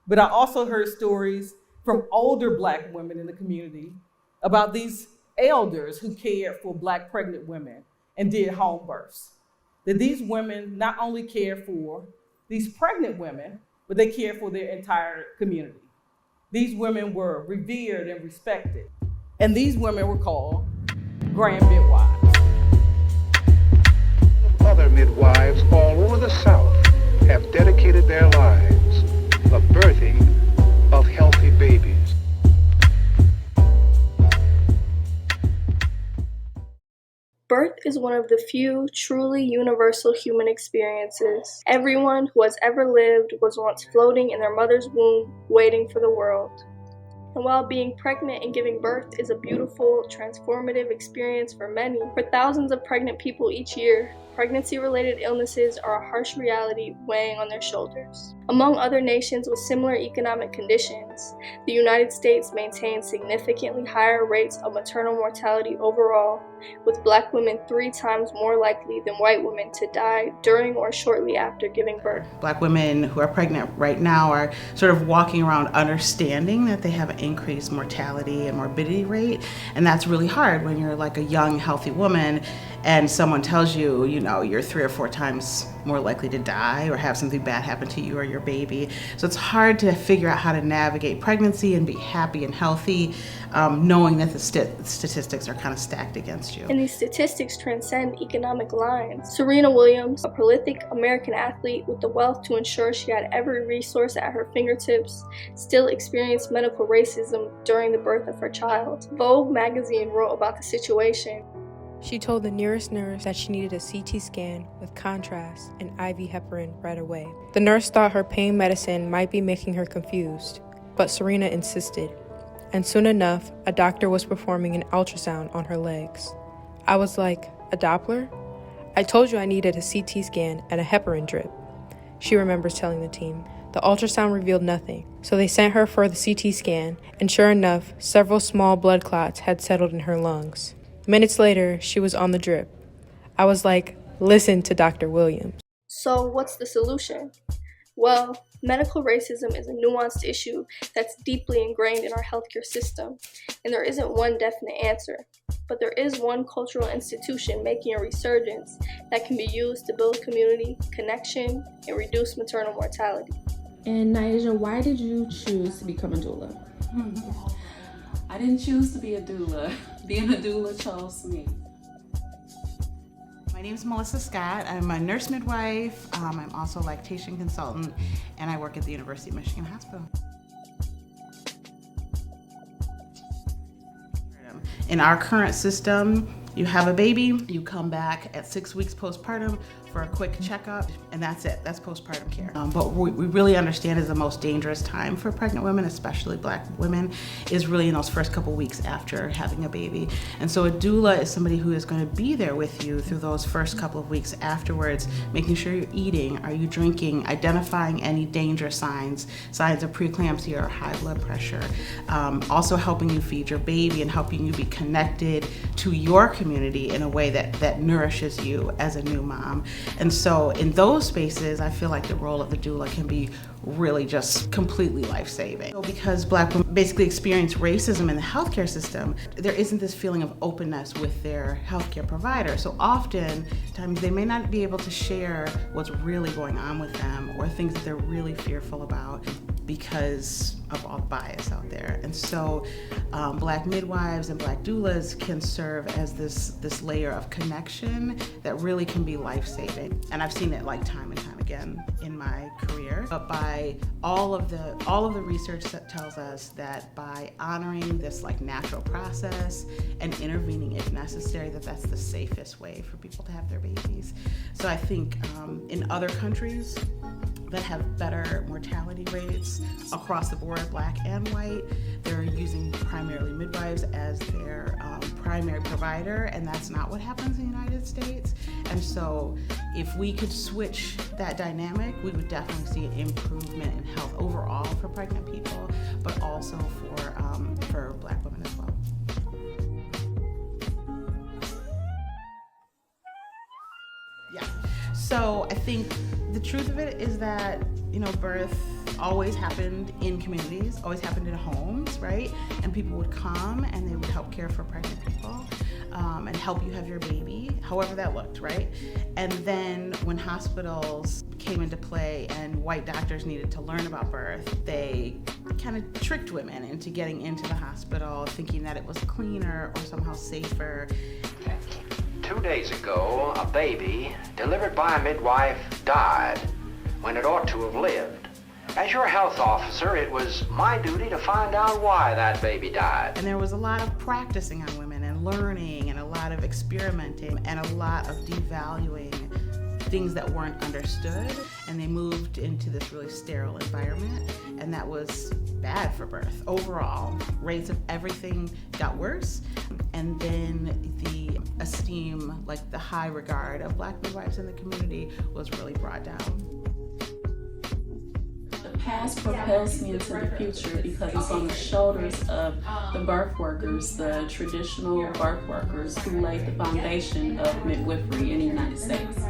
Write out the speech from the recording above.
But I also heard stories from older Black women in the community about these elders who cared for Black pregnant women and did home births. That these women not only cared for these pregnant women, but they cared for their entire community. These women were revered and respected. And these women were called grand midwives. Other midwives all over the South have dedicated their lives to the birthing of healthy babies. Birth is one of the few truly universal human experiences. Everyone who has ever lived was once floating in their mother's womb, waiting for the world. And while being pregnant and giving birth is a beautiful, transformative experience for many, for thousands of pregnant people each year, pregnancy-related illnesses are a harsh reality weighing on their shoulders. Among other nations with similar economic conditions, the United States maintains significantly higher rates of maternal mortality overall, with Black women 3 times more likely than white women to die during or shortly after giving birth. Black women who are pregnant right now are sort of walking around understanding that they have an increased mortality and morbidity rate, and that's really hard when you're like a young, healthy woman and someone tells you, you're 3 or 4 times more likely to die or have something bad happen to you or your baby. So it's hard to figure out how to navigate pregnancy and be happy and healthy, knowing that the statistics are kind of stacked against you. And these statistics transcend economic lines. Serena Williams, a prolific American athlete with the wealth to ensure she had every resource at her fingertips, still experienced medical racism during the birth of her child. Vogue magazine wrote about the situation. She told the nearest nurse that she needed a CT scan with contrast and IV heparin right away. The nurse thought her pain medicine might be making her confused, but Serena insisted. And soon enough, a doctor was performing an ultrasound on her legs. I was like, a Doppler? I told you I needed a CT scan and a heparin drip, she remembers telling the team. The ultrasound revealed nothing, so they sent her for the CT scan, and sure enough, several small blood clots had settled in her lungs. Minutes later, she was on the drip. I was like, listen to Dr. Williams. So what's the solution? Well, medical racism is a nuanced issue that's deeply ingrained in our healthcare system, and there isn't one definite answer. But there is one cultural institution making a resurgence that can be used to build community, connection, and reduce maternal mortality. And Naija, why did you choose to become a doula? I didn't choose to be a doula. Being a doula chose me. My name is Melissa Scott. I'm a nurse midwife. I'm also a lactation consultant, and I work at the University of Michigan Hospital. In our current system, you have a baby, you come back at 6 weeks postpartum for a quick checkup, and that's it. That's postpartum care. But we really understand is the most dangerous time for pregnant women, especially Black women, is really in those first couple weeks after having a baby. And so a doula is somebody who is going to be there with you through those first couple of weeks afterwards, making sure you're eating, are you drinking, identifying any danger signs of preeclampsia or high blood pressure, also helping you feed your baby and helping you be connected to your community in a way that nourishes you as a new mom. And so in those spaces, I feel like the role of the doula can be really just completely life-saving. So because Black women basically experience racism in the healthcare system, there isn't this feeling of openness with their healthcare provider. So oftentimes they may not be able to share what's really going on with them or things that they're really fearful about because of all the bias out there. And so Black midwives and Black doulas can serve as this layer of connection that really can be life-saving. And I've seen it like time and time again in my career. But by all of the research that tells us that by honoring this like natural process and intervening if necessary, that's the safest way for people to have their babies. So I think in other countries that have better mortality rates across the board, Black and white, they're using primarily midwives as their primary provider, and that's not what happens in the United States. And so if we could switch that dynamic, we would definitely see an improvement in health overall for pregnant people, but also for Black women as well. Yeah. So I think the truth of it is that, birth always happened in communities, always happened in homes, right? And people would come and they would help care for pregnant people and help you have your baby, however that looked, right? And then when hospitals came into play and white doctors needed to learn about birth, they kind of tricked women into getting into the hospital, thinking that it was cleaner or somehow safer. 2 days ago, a baby delivered by a midwife died when it ought to have lived. As your health officer, it was my duty to find out why that baby died. And there was a lot of practicing on women and learning and a lot of experimenting and a lot of devaluing things that weren't understood, and they moved into this really sterile environment, and that was bad for birth. Overall, rates of everything got worse, and then the esteem, like the high regard of Black midwives in the community was really brought down. The past propels me into the future because it's on the shoulders of the birth workers, the traditional birth workers who laid the foundation of midwifery in the United States.